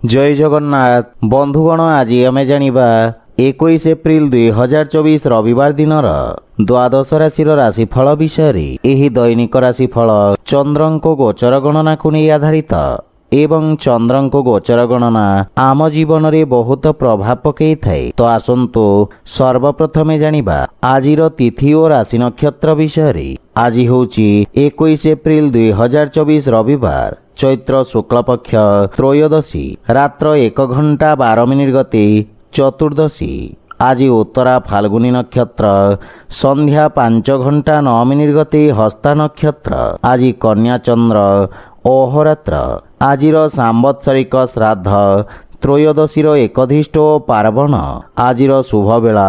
जय जगन्नाथ बंधुगण आज आमे जानिबा 21 एप्रिल 2024 रविवार दिनर द्वादश राशि राशिफल विषय एही दैनिक राशिफल चंद्रंको गोचर गणना को नहीं आधारित एवं चंद्रंको गोचर गणना आम जीवन रे बहुत प्रभाव पकई थाए। तो आसंतु सर्वप्रथमे जानिबा आजिर तिथि और राशि नक्षत्र विषय। आज होची 21 एप्रिल 2024 रविवार चैत्र शुक्ल पक्ष त्रयोदशी रात्र 1:12 गते चतुर्दशी। आज उत्तरा फाल्गुनी नक्षत्र संध्या 5:09 गते हस्ता नक्षत्र। आज कन्या चंद्र अहोरात्र। आजिर सांवत्सरिक श्राद्ध त्रयोदशीर एकधिष्ट पार्वण। आजिर शुभ बेला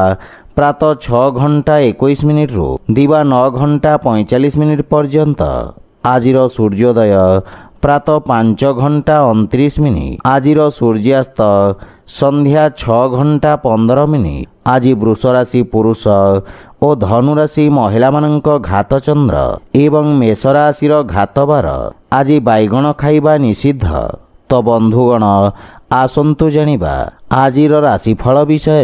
प्रातः 6:21 रु दिवा 9:45 पर्यंत। आजिर सूर्योदय प्रातः 5:29। आजिर सूर्यास्त संध्या 6:15। आज वृष राशि पुरुष और धनु राशि महिला मानक घात चंद्र एवं मेष राशि घातबार। आज बैगण खाइबा निषिद्ध। तो बंधुगण आसंतु जानिबा आजिर राशिफल विषय।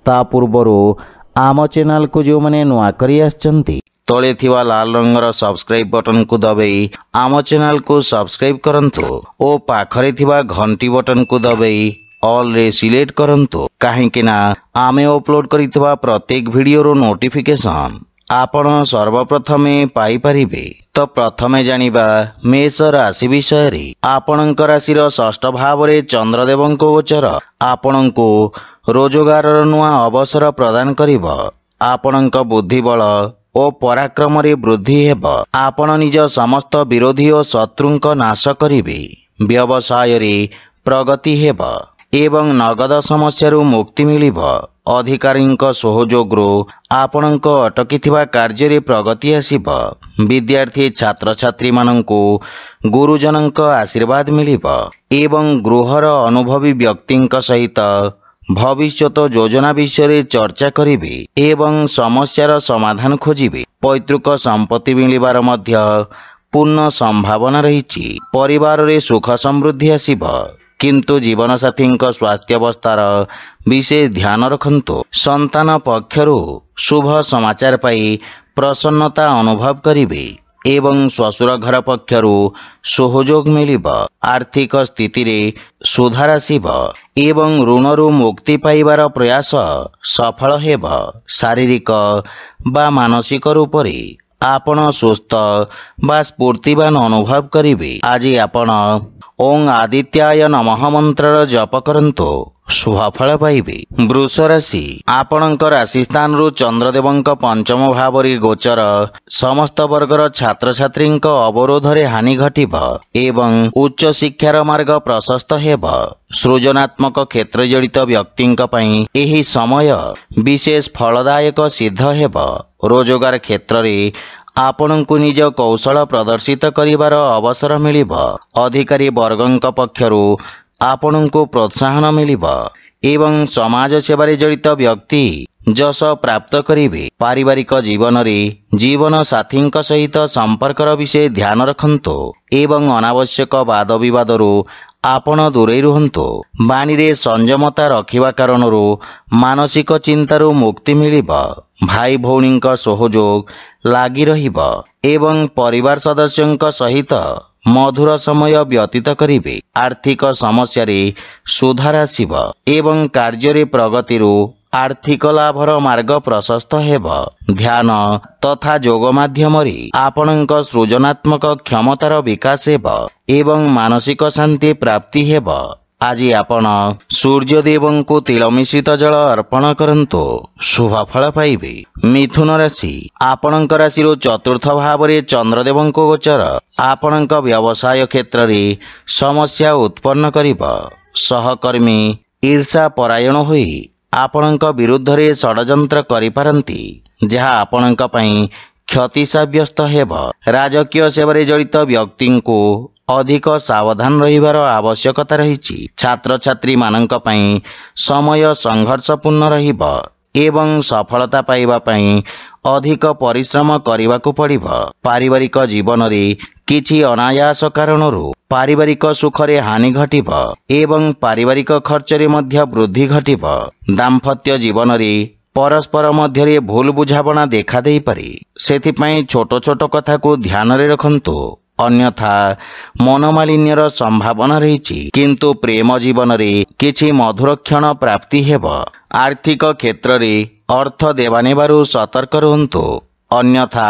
ता पूर्वरु आम चैनल को जो माने नुआ करी आछंती तले थिवा लाल रंगर सब्सक्राइब बटन को दबाई आम चैनल को सब्सक्राइब करंतु और पाखरे थिवा घंटी बटन को दबाई ऑल रे सिलेक्ट करंतु काहेकि ना आमे अपलोड करितबा प्रत्येक वीडियो रो नोटिफिकेशन आपण सर्वप्रथमे पाई परिबे। तो प्रथमे जानिबा मेष राशि विषय। आपणक राशि षष्ठ भाव रे चंद्रदेवंको गोचर आपणको रोजगार नुआ अवसर प्रदान करिब। आपणक बुद्धिबल ओ पराक्रम रे वृद्धि हेब। आपण निज समस्त विरोधी और शत्रुंक नाश करिबे। व्यवसाय रे प्रगति हेब एवं नगद समस्या मुक्ति मिलिब। अधिकारींक सहयोग आपणक अटकीथिबा कार्य रे प्रगति आसिब। विद्यार्थी छात्र छात्री मानंकु गुरुजनंक आशीर्वाद मिलिब एवं गृहर अनुभवी व्यक्तिंक सहित भविष्यत योजना विषय चर्चा करिबे एवं समस्यार समाधान खोजिबे। पैतृक संपत्ति मिलिबार मध्य पूर्ण संभावना रहिछि। परिवार रे सुख समृद्धि आसिब किंतु जीवन साथी स्वास्थ्यावस्थार विशेष ध्यान रखंतु। संतान पक्षरु शुभ समाचार पाई प्रसन्नता अनुभव करिबे एवं श्वशुर घर पक्षरु सहयोग मिलिब। आर्थिक स्थिति रे सुधार आसिब एवं ऋणरु मुक्ति पाइबार प्रयास सफल हेब। शारीरिक बा मानसिक रूप रे आपण सुस्थ बा स्फूर्तिवान अनुभव करिबे। आज आपण ओं आदित्याय नमः मंत्र जप करंतु शुभ फल पाइबे। वृष राशि आपणक राशि स्थान रु चंद्रदेवंक पंचम भाव रे गोचर समस्त वर्गर छात्र छात्री अवरोध रे हानि घटिब एवं उच्च शिक्षार मार्ग प्रशस्त हेब। सृजनात्मक क्षेत्र जड़ित व्यक्तिंक पई एही समय विशेष फलदायक सिद्ध हेब। रोजगार क्षेत्र रे आपणको निज कौशल प्रदर्शित करिवार अवसर मिलिब। अधिकारी वर्गंक पक्षरु आपणको प्रोत्साहन मिलिब एवं समाज सेवारे जड़ित व्यक्ति जस प्राप्त करिवे। पारिवारिक जीवन रे जीवन साथींक सहित संपर्कर विषय ध्यान रखंतु एवं अनावश्यक वाद विवादरु आपण दूरे रुहंतु। बाणी रे संयमता रखिबा कारणरु मानसिक चिंतारु मुक्ति मिलिब। भाई भौणींक सहयोग लागी रहिब एवं परिवार सदस्यंक सहित मधुर समय व्यतीत करिवे। आर्थिक समस्या रे सुधार आसिब एवं कार्य रे प्रगति रु आर्थिक लाभर मार्ग प्रशस्त हेब। ध्यान तथा योग माध्यम रे आपणक सृजनात्मक क्षमतार विकास हेब एवं मानसिक शांति प्राप्ति हेब। आज आपण सूर्य देवंको तिल मिश्रित जल अर्पण करंतु शुभ फल पाइबे। मिथुन राशि आपणक राशि चतुर्थ भाव रे चंद्रदेवंको गोचर आपणक व्यवसाय क्षेत्र रे समस्या उत्पन्न करिब। सहकर्मी ईर्षा परायण होई आपणक विरुद्ध रे षडयंत्र करिपारंती जहा आपणक पई क्षति साब्यस्त हेब। राजकीय सेवारे जड़ित व्यक्ति को अधिक सावधान रहिबार आवश्यकता रहिछि। छात्र छात्री मानक पई समय संघर्षपूर्ण रहिब एवं सफलता पाइबा पई अधिक परिश्रम करने को पड़िब। पारिवारिक जीवन रे କିଛି ଅନାୟାସ କାରଣରୁ ପାରିବାରିକ ସୁଖରେ ହାନି ଘଟିବ ଏବଂ ପାରିବାରିକ ଖର୍ଚ୍ଚରେ ମଧ୍ୟ ବୃଦ୍ଧି ଘଟିବ। ଦାମ୍ପତ୍ୟ ଜୀବନରେ ପରସ୍ପର ମଧ୍ୟରେ ଭୁଲ ବୁଝାମଣା ଦେଖାଦେଇପାରେ। ସେଥିପାଇଁ ଛୋଟ ଛୋଟ କଥାକୁ ଧ୍ୟାନରେ ରଖନ୍ତୁ, ଅନ୍ୟଥା ମନୋମାଳିନ୍ୟର ସମ୍ଭାବନା ରହିଛି। କିନ୍ତୁ ପ୍ରେମ ଜୀବନରେ କିଛି ମଧୁର କ୍ଷଣ ପ୍ରାପ୍ତି ହେବ। ଆର୍ଥିକ କ୍ଷେତ୍ରରେ ଅର୍ଥ ଦେବା ନେବାରୁ ସତର୍କ ରୁହନ୍ତୁ, ଅନ୍ୟଥା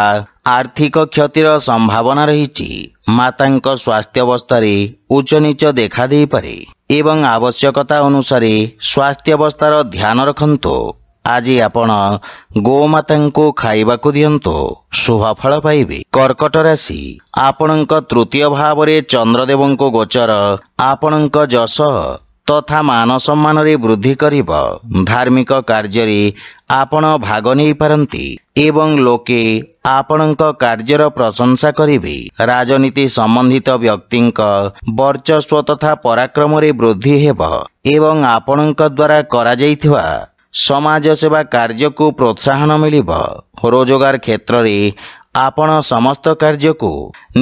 ଆର୍ଥିକ କ୍ଷତିର ସମ୍ଭାବନା ରହିଛି। ମାତାଙ୍କ ସ୍ୱାସ୍ଥ୍ୟାବସ୍ଥାରେ ଉଚ୍ଚ ନିଚ ଦେଖାଦେଇପାରେ ଏବଂ ଆବଶ୍ୟକତା ଅନୁସାରେ ସ୍ୱାସ୍ଥ୍ୟାବସ୍ଥାର ଧ୍ୟାନ ରଖନ୍ତୁ। ଆଜି ଆପଣ ଗୋମାତାଙ୍କୁ ଖାଇବାକୁ ଦିଅନ୍ତୁ, ଶୁଭଫଳ ପାଇବେ। କର୍କଟ ରାଶି, ଆପଣଙ୍କ ତୃତୀୟ ଭାବରେ ଚନ୍ଦ୍ରଦେବଙ୍କୁ ଗୋଚର ଆପଣଙ୍କ ଯଶ ତଥା ମାନ ସମ୍ମାନରେ ବୃଦ୍ଧି କରିବ। ଧାର୍ମିକ କାର୍ଯ୍ୟରେ ଆପଣ ଭାଗ ନେଇପାରନ୍ତି ଏବଂ ଲୋକେ ଆପଣଙ୍କ କାର୍ଯ୍ୟର ପ୍ରଶଂସା କରିବେ। ରାଜନୀତି ସମ୍ବନ୍ଧିତ ବ୍ୟକ୍ତିଙ୍କ ବର୍ଚସ୍ୱ ତଥା ପରାକ୍ରମରେ ବୃଦ୍ଧି ହେବ ଏବଂ ଆପଣଙ୍କ ଦ୍ୱାରା କରାଯାଇଥିବା ସମାଜ ସେବା କାର୍ଯ୍ୟକୁ ପ୍ରୋତ୍ସାହନ ମିଳିବ। ରୋଜଗାର କ୍ଷେତ୍ରରେ ଆପଣ ସମସ୍ତ କାର୍ଯ୍ୟକୁ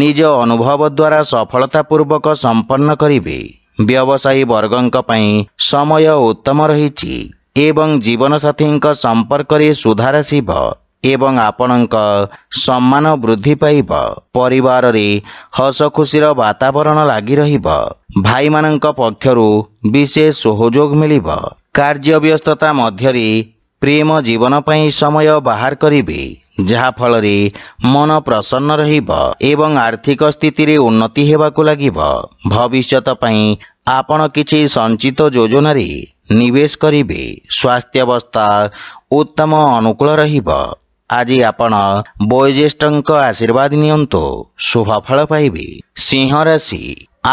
ନିଜ ଅନୁଭବ ଦ୍ୱାରା ସଫଳତାପୂର୍ବକ ସମ୍ପନ୍ନ କରିବେ। ବ୍ୟବସାୟୀ ବର୍ଗଙ୍କ ପାଇଁ ସମୟ ଉତ୍ତମ ରହିଛି ଏବଂ ଜୀବନସାଥୀଙ୍କ ସମ୍ପର୍କରେ ସୁଧାର ଆସିବ ଏବଂ ଆପଣଙ୍କ ସମ୍ମାନ ବୃଦ୍ଧି ପାଇବ। ପରିବାରରେ ହସ ଖୁସିର ବାତାବରଣ ଲାଗି ରହିବ। ଭାଇମାନଙ୍କ ପକ୍ଷରୁ ବିଶେଷ ସହଯୋଗ ମିଳିବ। କାର୍ଯ୍ୟ ବ୍ୟସ୍ତତା ମଧ୍ୟରେ ପ୍ରେମ ଜୀବନ ପାଇଁ ସମୟ ବାହାର କରିବେ, ଯାହାଫଳରେ ମନ ପ୍ରସନ୍ନ ରହିବ ଏବଂ ଆର୍ଥିକ ସ୍ଥିତିରେ ଉନ୍ନତି ହେବାକୁ ଲାଗିବ। ଭବିଷ୍ୟତ ପାଇଁ ଆପଣ କିଛି ସଞ୍ଚିତ ଯୋଜନାରେ ନିବେଶ କରିବେ। ସ୍ୱାସ୍ଥ୍ୟାବସ୍ଥା ଉତ୍ତମ ଅନୁକୂଳ ରହିବ। ଆଜି ଆପଣ ବୟୋଜ୍ୟେଷ୍ଠଙ୍କ ଆଶୀର୍ବାଦ ନିଅନ୍ତୁ, ଶୁଭଫଳ ପାଇବେ। ସିଂହ ରାଶି,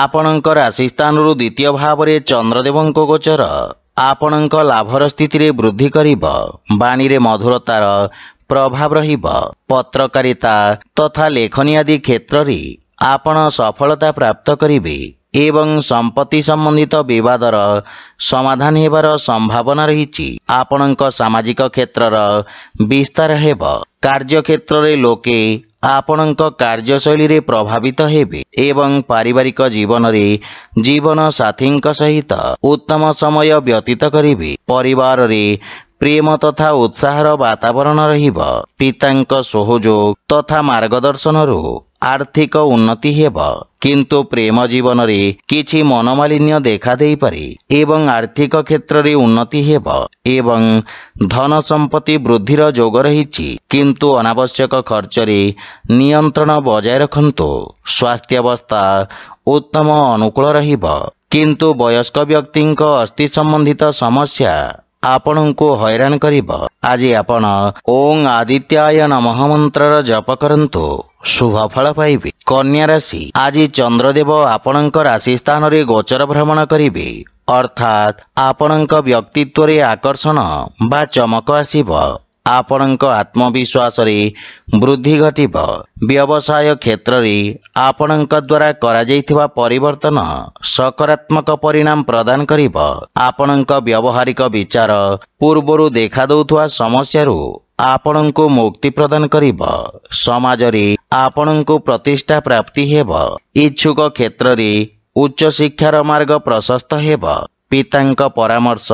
ଆପଣଙ୍କ ରାଶି ସ୍ଥାନରୁ ଦ୍ୱିତୀୟ ଭାବରେ ଚନ୍ଦ୍ରଦେବଙ୍କ ଗୋଚର ଆପଣଙ୍କ ଲାଭର ସ୍ଥିତିରେ ବୃଦ୍ଧି କରିବ। ବାଣୀରେ ମଧୁରତାର ପ୍ରଭାବ ରହିବ। ପତ୍ରକାରିତା ତଥା ଲେଖନୀ ଆଦି କ୍ଷେତ୍ରରେ ଆପଣ ସଫଳତା ପ୍ରାପ୍ତ କରିବେ ଏବଂ ସମ୍ପତ୍ତି ସମ୍ବନ୍ଧିତ ବିବାଦର ସମାଧାନ ହେବାର ସମ୍ଭାବନା ରହିଛି। ଆପଣଙ୍କ ସାମାଜିକ କ୍ଷେତ୍ରର ବିସ୍ତାର ହେବ। କାର୍ଯ୍ୟକ୍ଷେତ୍ରରେ ଲୋକେ ଆପଣଙ୍କ କାର୍ଯ୍ୟଶୈଳୀରେ ପ୍ରଭାବିତ ହେବେ ଏବଂ ପାରିବାରିକ ଜୀବନରେ ଜୀବନ ସାଥୀଙ୍କ ସହିତ ଉତ୍ତମ ସମୟ ବ୍ୟତୀତ କରିବେ। ପରିବାରରେ ପ୍ରେମ ତଥା ଉତ୍ସାହର ବାତାବରଣ ରହିବ। ପିତାଙ୍କ ସହଯୋଗ ତଥା ମାର୍ଗଦର୍ଶନରୁ ଆର୍ଥିକ ଉନ୍ନତି ହେବ, କିନ୍ତୁ ପ୍ରେମ ଜୀବନରେ କିଛି ମନୋମାଳିନ୍ୟ ଦେଖାଦେଇପାରେ ଏବଂ ଆର୍ଥିକ କ୍ଷେତ୍ରରେ ଉନ୍ନତି ହେବ ଏବଂ ଧନ ସମ୍ପତ୍ତି ବୃଦ୍ଧିର ଯୋଗ ରହିଛି। କିନ୍ତୁ ଅନାବଶ୍ୟକ ଖର୍ଚ୍ଚରେ ନିୟନ୍ତ୍ରଣ ବଜାୟ ରଖନ୍ତୁ। ସ୍ୱାସ୍ଥ୍ୟାବସ୍ଥା ଉତ୍ତମ ଅନୁକୂଳ ରହିବ, କିନ୍ତୁ ବୟସ୍କ ବ୍ୟକ୍ତିଙ୍କ ଅସ୍ଥି ସମ୍ବନ୍ଧିତ ସମସ୍ୟା ଆପଣଙ୍କୁ ହଇରାଣ କରିବ। ଆଜି ଆପଣ ଓଂ ଆଦିତ୍ୟାୟ ନମଃ ମନ୍ତ୍ରର ଜପ କରନ୍ତୁ, ଶୁଭଫଳ ପାଇବେ। କନ୍ୟା ରାଶି, ଆଜି ଚନ୍ଦ୍ରଦେବ ଆପଣଙ୍କ ରାଶି ସ୍ଥାନରେ ଗୋଚର ଭ୍ରମଣ କରିବେ, ଅର୍ଥାତ୍ ଆପଣଙ୍କ ବ୍ୟକ୍ତିତ୍ୱରେ ଆକର୍ଷଣ ବା ଚମକ ଆସିବ। ଆପଣଙ୍କ ଆତ୍ମବିଶ୍ୱାସରେ ବୃଦ୍ଧି ଘଟିବ। ବ୍ୟବସାୟ କ୍ଷେତ୍ରରେ ଆପଣଙ୍କ ଦ୍ୱାରା କରାଯାଇଥିବା ପରିବର୍ତ୍ତନ ସକାରାତ୍ମକ ପରିଣାମ ପ୍ରଦାନ କରିବ। ଆପଣଙ୍କ ବ୍ୟବହାରିକ ବିଚାର ପୂର୍ବରୁ ଦେଖାଦେଉଥିବା ସମସ୍ୟାରୁ ଆପଣଙ୍କୁ ମୁକ୍ତି ପ୍ରଦାନ କରିବ। ସମାଜରେ ଆପଣଙ୍କୁ ପ୍ରତିଷ୍ଠା ପ୍ରାପ୍ତି ହେବ। ଇଚ୍ଛୁକ କ୍ଷେତ୍ରରେ ଉଚ୍ଚ ଶିକ୍ଷାର ମାର୍ଗ ପ୍ରଶସ୍ତ ହେବ। ପିତାଙ୍କ ପରାମର୍ଶ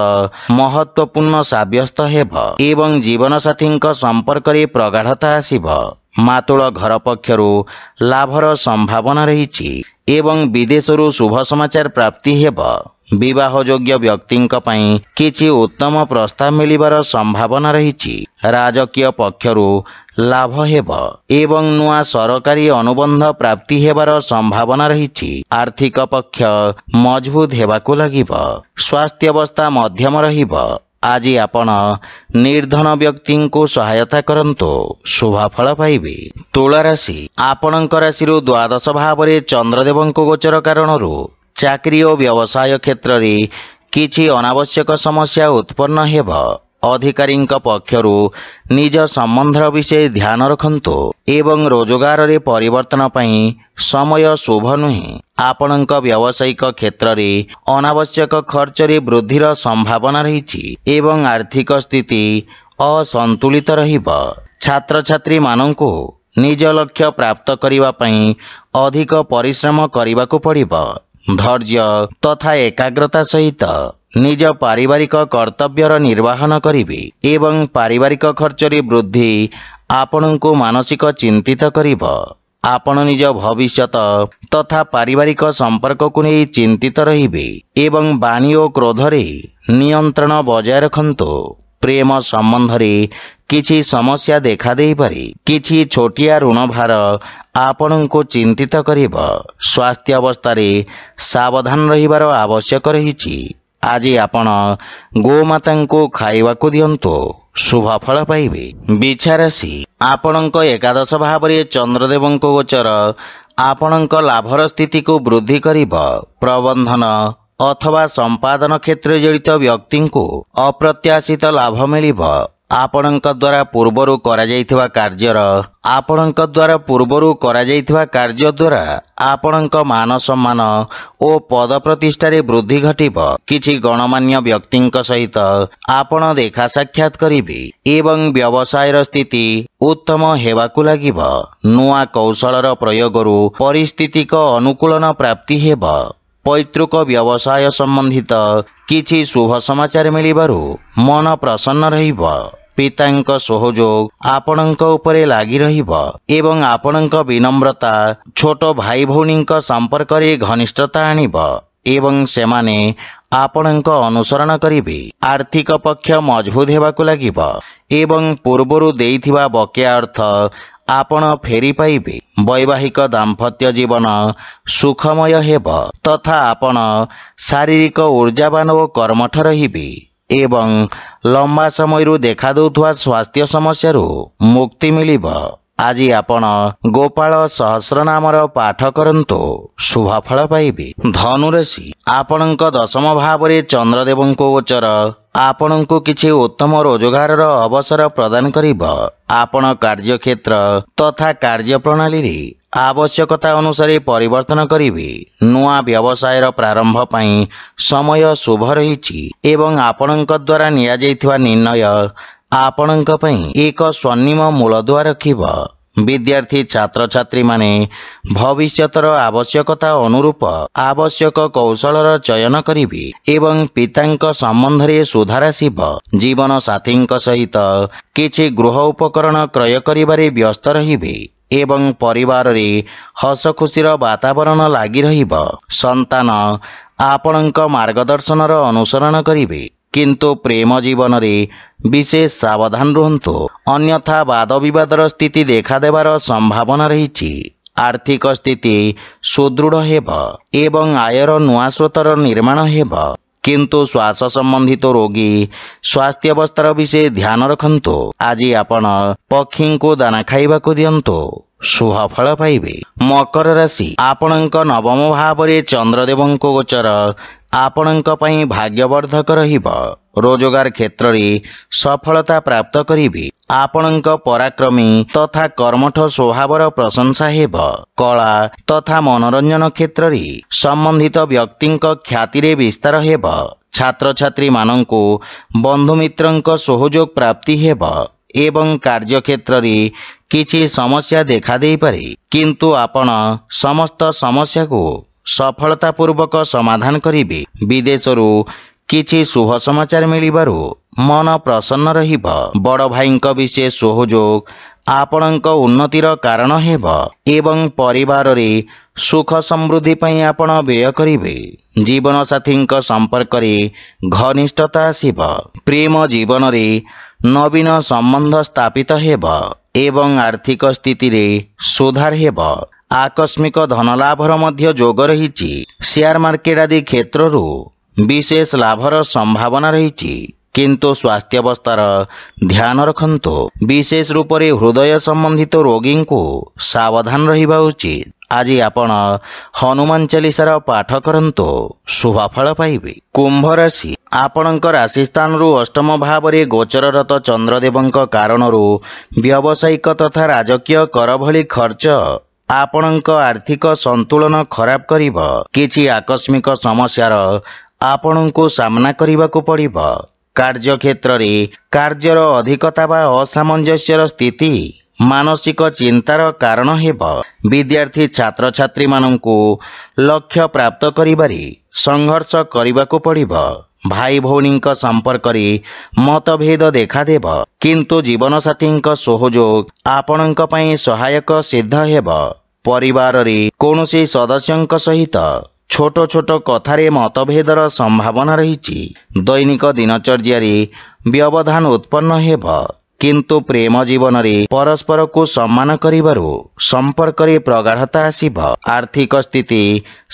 ମହତ୍ୱପୂର୍ଣ୍ଣ ସାବ୍ୟସ୍ତ ହେବ ଏବଂ ଜୀବନସାଥୀଙ୍କ ସମ୍ପର୍କରେ ପ୍ରଗାଢ଼ତା ଆସିବ। ମାତୃଳ ଘର ପକ୍ଷରୁ ଲାଭର ସମ୍ଭାବନା ରହିଛି ଏବଂ ବିଦେଶରୁ ଶୁଭ ସମାଚାର ପ୍ରାପ୍ତି ହେବ। ବିବାହ ଯୋଗ୍ୟ ବ୍ୟକ୍ତିଙ୍କ ପାଇଁ କିଛି ଉତ୍ତମ ପ୍ରସ୍ତାବ ମିଳିବାର ସମ୍ଭାବନା ରହିଛି। ରାଜକୀୟ ପକ୍ଷରୁ ଲାଭ ହେବ ଏବଂ ନୂଆ ସରକାରୀ ଅନୁବନ୍ଧ ପ୍ରାପ୍ତି ହେବାର ସମ୍ଭାବନା ରହିଛି। ଆର୍ଥିକ ପକ୍ଷ ମଜବୁତ ହେବାକୁ ଲାଗିବ। ସ୍ୱାସ୍ଥ୍ୟାବସ୍ଥା ମଧ୍ୟମ ରହିବ। ଆଜି ଆପଣ ନିର୍ଧନ ବ୍ୟକ୍ତିଙ୍କୁ ସହାୟତା କରନ୍ତୁ, ଶୁଭଫଳ ପାଇବେ। ତୁଳା ରାଶି, ଆପଣଙ୍କ ରାଶିରୁ ଦ୍ୱାଦଶ ଭାବରେ ଚନ୍ଦ୍ରଦେବଙ୍କ ଗୋଚର କାରଣରୁ ଚାକିରି ଓ ବ୍ୟବସାୟ କ୍ଷେତ୍ରରେ କିଛି ଅନାବଶ୍ୟକ ସମସ୍ୟା ଉତ୍ପନ୍ନ ହେବ। ଅଧିକାରୀଙ୍କ ପକ୍ଷରୁ ନିଜ ସମ୍ବନ୍ଧର ବିଷୟ ଧ୍ୟାନ ରଖନ୍ତୁ ଏବଂ ରୋଜଗାରରେ ପରିବର୍ତ୍ତନ ପାଇଁ ସମୟ ଶୁଭ ନୁହେଁ। ଆପଣଙ୍କ ବ୍ୟବସାୟିକ କ୍ଷେତ୍ରରେ ଅନାବଶ୍ୟକ ଖର୍ଚ୍ଚରେ ବୃଦ୍ଧିର ସମ୍ଭାବନା ରହିଛି ଏବଂ ଆର୍ଥିକ ସ୍ଥିତି ଅସନ୍ତୁଳିତ ରହିବ। ଛାତ୍ରଛାତ୍ରୀମାନଙ୍କୁ निज लक्ष्य प्राप्त करिवा पई अधिक परिश्रम करिबाकु पड़िबो। धैर्य तथा एकाग्रता सहित निज पारिवारिक कर्तव्यर निर्वाहन करिवे एवं पारिवारिक खर्चरी वृद्धि आपणଙ୍କୁ मानसिक चिंतित करिबो। आपण निज भविष्यत तथा पारिवारिक संपर्क को नहीं चिंतित रहिबे एवं वाणी और क्रोधरे नियंत्रण बजाय रखंतु। प्रेम संबंध रे किछि समस्या देखा देई पारे। किछि छोटिया ऋण भार आपणଙ୍କୁ चिंतित करिबो। स्वास्थ्य अवस्था रे सावधान रहिबार आवश्यक रहिछि। आज आपण गोमाता को खाइबाकू दियंतु, शुभ फल पाइबे। बिछाराशि आपणଙ୍କ एकादश भाव रे चंद्रदेवଙ୍କ गोचर आपणଙ୍କ लाभर स्थिति को वृद्धि करिबो। प्रबंधन अथवा संपादन क्षेत्र जड़ित व्यक्ति को अप्रत्याशित लाभ मिलिबो। आपणଙ୍କ द्वारा पूर्वरु करा जाइथिबा कार्य द्वारा आपणଙ୍କ मान सम्मान ओ पद प्रतिष्ठा रे वृद्धि घटिबो। किछि गणमान्य व्यक्तिଙ୍କ सहित आपण देखा साक्षात करिवे एवं व्यवसायर स्थिति उत्तम हेबाकू लागिबो। नुआ कौशलर प्रयोगरु परिस्थितिक अनुकूलन प्राप्ति हेबो। पैतृक व्यवसाय संबंधित किछि शुभ समाचार मिलिबारु मन प्रसन्न रहिबो। पितांक सहयोग आपणଙ୍କ उपरे लागि रहिबो एवं आपणଙ୍କ विनम्रता छोट भाई भौणींक संपर्क रे घनिष्ठता आनिबो एवं सेमाने आपणଙ୍କ अनुसरण करिवे। आर्थिक पक्ष मजबूत हेबाकू लागिबो एवं पूर्वरु देइथिबा बकेया अर्थ आपण फेरी पाइबे। वैवाहिक दाम्पत्य जीवन सुखमय हेबो तथा आपण शारीरिक ऊर्जावान और कर्मठ रहिबे एवं लंबा समय देखा दउथुवा स्वास्थ्य समस्या मुक्ति मिलिबो। आज आपण गोपाल सहस्र नामर पाठ करंतु, शुभ फल पाइबे। धनुराशि आपणଙ୍କ दशम भाव रे चंद्रदेवଙ୍କ गोचर आपणଙ୍କୁ किछि उत्तम रोजगार अवसर प्रदान करिबो। आपण कार्यक्षेत्र तथा कार्य प्रणाली रे आवश्यकता अनुसार परिवर्तन करिवे। नुआ व्यवसायर प्रारंभ पई समय शुभ रहिछि एवं आपणଙ୍କ द्वारा निया जाइथिबा निर्णय आपणଙ୍କ पई एक स्वर्णिम मूलदुआ रखिबो। विद्यार्थी छात्र छात्री माने भविष्यतर आवश्यकता अनुरूप आवश्यक कौशलर चयन करिवे एवं पितांक संबंध रे सुधार आसिबो। जीवन साथींक सहित किछि गृह उपकरण क्रय करिबारे व्यस्त रहिबे एवं परिवार रे हस खुशीर वातावरण लागि रहिबो। संतान आपणଙ୍କ मार्गदर्शनर अनुसरण करिवे किंतु प्रेम जीवन रे विशेष सावधान रुहंतु, अन्यथा वाद विवादर स्थिति देखा देवार संभावना रहिछि। आर्थिक स्थिति सुदृढ़ हेबो एवं आयर नुआ स्रोतर निर्माण हेबो किंतु श्वास संबंधित रोगी स्वास्थ्य अवस्थार विषय ध्यान रखंतु। आज आपण पक्षी को दाना खाइबाकू दियंतु, शुभ फल पाइबे। मकर राशि आपणଙ୍କ नवम भाव रे चंद्रदेवଙ୍କ गोचर आपणଙ୍କ पई भाग्यवर्धक रहिबो। रोजगार क्षेत्र रे सफलता प्राप्त करिवे। आपणଙ୍କ पराक्रमी तथा कर्मठ स्वभावर प्रशंसा हेबो। कला तथा मनोरंजन क्षेत्र रे संबंधित व्यक्तिंक ख्याति रे विस्तार हेबो। छात्र छात्री मानंकु बंधु मित्रंक सहयोग प्राप्ति हेबो एवं कार्य क्षेत्र रे किछि समस्या देखा देई पारे किंतु आपण समस्त समस्या को सफलता पूर्वक समाधान करिवे। विदेशरू किछि शुभ समाचार मिलिबारु मन प्रसन्न रहिबो। बड़ भाईंक विशेष सहयोग आपणଙ୍କ उन्नतिर कारण हेबो एवं परिवार रे सुख समृद्धि पई आपण व्यय करिवे। जीवन साथींक संपर्क रे घनिष्ठता आसिबो। प्रेम जीवन रे नवीन संबंध स्थापित हेबो एवं आर्थिक स्थिति रे सुधार हेबो। आकस्मिक धनलाभर मध्य जोग रहिछि। शेयर मार्केट आदि क्षेत्ररू विशेष लाभर संभावना रहिछि किंतु स्वास्थ्य अवस्थार ध्यान रखंतु। विशेष रूप से हृदय संबंधित रोगी को सावधान रहिबा उचित। आज आपण हनुमान चालीसार पाठ करंतु, शुभ फल पाइबे। कुंभ राशि आपणଙ୍କ राशि स्थान रु अष्टम भाव रे गोचररत चंद्रदेवଙ୍କ कारणरू व्यावसायिक तथा राजकीय कर भली खर्च आपणଙ୍କ आर्थिक संतुलन खराब करिबो। किछि आकस्मिक समस्यार आपणଙ୍କୁ सामना करिबाकू पड़िबो। कार्य क्षेत्र रे कार्यर अधिकता बा असामंजस्यर स्थिति ମାନସିକ ଚିନ୍ତାର କାରଣ ହେବ। ବିଦ୍ୟାର୍ଥୀ ଛାତ୍ରଛାତ୍ରୀମାନଙ୍କୁ ଲକ୍ଷ୍ୟ ପ୍ରାପ୍ତ କରିବାରେ ସଂଘର୍ଷ କରିବାକୁ ପଡ଼ିବ। ଭାଇ ଭଉଣୀଙ୍କ ସମ୍ପର୍କରେ ମତଭେଦ ଦେଖାଦେବ, କିନ୍ତୁ ଜୀବନସାଥୀଙ୍କ ସହଯୋଗ ଆପଣଙ୍କ ପାଇଁ ସହାୟକ ସିଦ୍ଧ ହେବ। ପରିବାରରେ କୌଣସି ସଦସ୍ୟଙ୍କ ସହିତ ଛୋଟ ଛୋଟ କଥାରେ ମତଭେଦର ସମ୍ଭାବନା ରହିଛି। ଦୈନିକ ଦିନଚର୍ଯ୍ୟାରେ ବ୍ୟବଧାନ ଉତ୍ପନ୍ନ ହେବ, କିନ୍ତୁ ପ୍ରେମ ଜୀବନରେ ପରସ୍ପରକୁ ସମ୍ମାନ କରିବାରୁ ସମ୍ପର୍କରେ ପ୍ରଗାଢ଼ତା ଆସିବ। ଆର୍ଥିକ ସ୍ଥିତି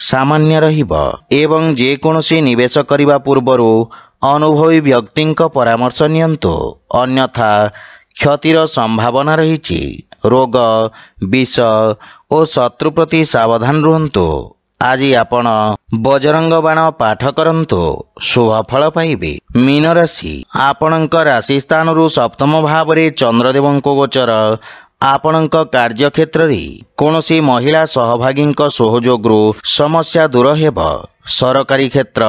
ସାମାନ୍ୟ ରହିବ ଏବଂ ଯେକୌଣସି ନିବେଶ କରିବା ପୂର୍ବରୁ ଅନୁଭବୀ ବ୍ୟକ୍ତିଙ୍କ ପରାମର୍ଶ ନିଅନ୍ତୁ, ଅନ୍ୟଥା କ୍ଷତିର ସମ୍ଭାବନା ରହିଛି। ରୋଗ, ବିଷ ଓ ଶତ୍ରୁ ପ୍ରତି ସାବଧାନ ରୁହନ୍ତୁ। ଆଜି ଆପଣ ବଜରଙ୍ଗ ବାଣ ପାଠ କରନ୍ତୁ, ଶୁଭ ଫଳ ପାଇବେ। ମୀନ ରାଶି, ଆପଣଙ୍କ ରାଶି ସ୍ଥାନରୁ ସପ୍ତମ ଭାବରେ ଚନ୍ଦ୍ରଦେବଙ୍କ ଗୋଚର ଆପଣଙ୍କ କାର୍ଯ୍ୟକ୍ଷେତ୍ରରେ କୌଣସି ମହିଳା ସହଭାଗୀଙ୍କ ସହଯୋଗରୁ ସମସ୍ୟା ଦୂର ହେବ। ସରକାରୀ କ୍ଷେତ୍ର,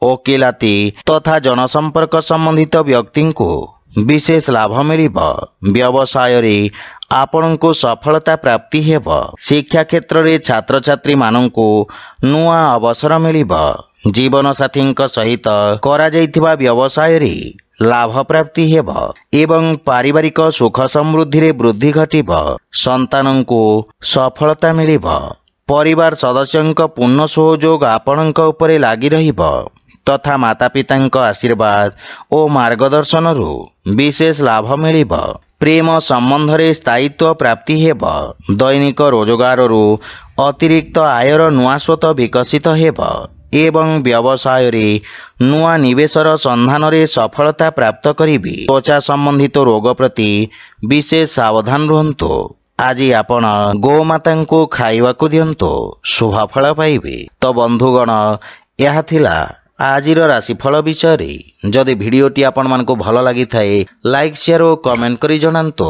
ଓକିଲାତି ତଥା ଜନସମ୍ପର୍କ ସମ୍ବନ୍ଧିତ ବ୍ୟକ୍ତିଙ୍କୁ ବିଶେଷ ଲାଭ ମିଳିବ। ବ୍ୟବସାୟରେ ଆପଣଙ୍କୁ ସଫଳତା ପ୍ରାପ୍ତି ହେବ। ଶିକ୍ଷା କ୍ଷେତ୍ରରେ ଛାତ୍ରଛାତ୍ରୀମାନଙ୍କୁ ନୂଆ ଅବସର ମିଳିବ। ଜୀବନସାଥୀଙ୍କ ସହିତ କରାଯାଇଥିବା ବ୍ୟବସାୟରେ ଲାଭ ପ୍ରାପ୍ତି ହେବ ଏବଂ ପାରିବାରିକ ସୁଖ ସମୃଦ୍ଧିରେ ବୃଦ୍ଧି ଘଟିବ। ସନ୍ତାନଙ୍କୁ ସଫଳତା ମିଳିବ। ପରିବାର ସଦସ୍ୟଙ୍କ ପୂର୍ଣ୍ଣ ସହଯୋଗ ଆପଣଙ୍କ ଉପରେ ଲାଗି ରହିବ ତଥା ମାତାପିତାଙ୍କ ଆଶୀର୍ବାଦ ଓ ମାର୍ଗଦର୍ଶନରୁ ବିଶେଷ ଲାଭ ମିଳିବ। ପ୍ରେମ ସମ୍ବନ୍ଧରେ ସ୍ଥାୟିତ୍ୱ ପ୍ରାପ୍ତି ହେବ। ଦୈନିକ ରୋଜଗାରରୁ ଅତିରିକ୍ତ ଆୟର ନୂଆ ସ୍ରୋତ ବିକଶିତ ହେବ ଏବଂ ବ୍ୟବସାୟରେ ନୂଆ ନିବେଶର ସନ୍ଧାନରେ ସଫଳତା ପ୍ରାପ୍ତ କରିବେ। ତ୍ୱଚା ସମ୍ବନ୍ଧିତ ରୋଗ ପ୍ରତି ବିଶେଷ ସାବଧାନ ରୁହନ୍ତୁ। ଆଜି ଆପଣ ଗୋମାତାଙ୍କୁ ଖାଇବାକୁ ଦିଅନ୍ତୁ, ଶୁଭ ଫଳ ପାଇବେ। ତ ବନ୍ଧୁଗଣ, ଏହା ଥିଲା ଆଜିର ରାଶିଫଳ ବିଷୟରେ। ଯଦି ଭିଡ଼ିଓଟି ଆପଣମାନଙ୍କୁ ଭଲ ଲାଗିଥାଏ, ଲାଇକ୍, ସେୟାର ଓ କମେଣ୍ଟ କରି ଜଣାନ୍ତୁ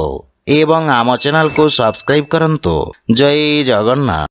ଏବଂ ଆମ ଚ୍ୟାନେଲକୁ ସବସ୍କ୍ରାଇବ୍ କରନ୍ତୁ। ଜୟ ଜଗନ୍ନାଥ।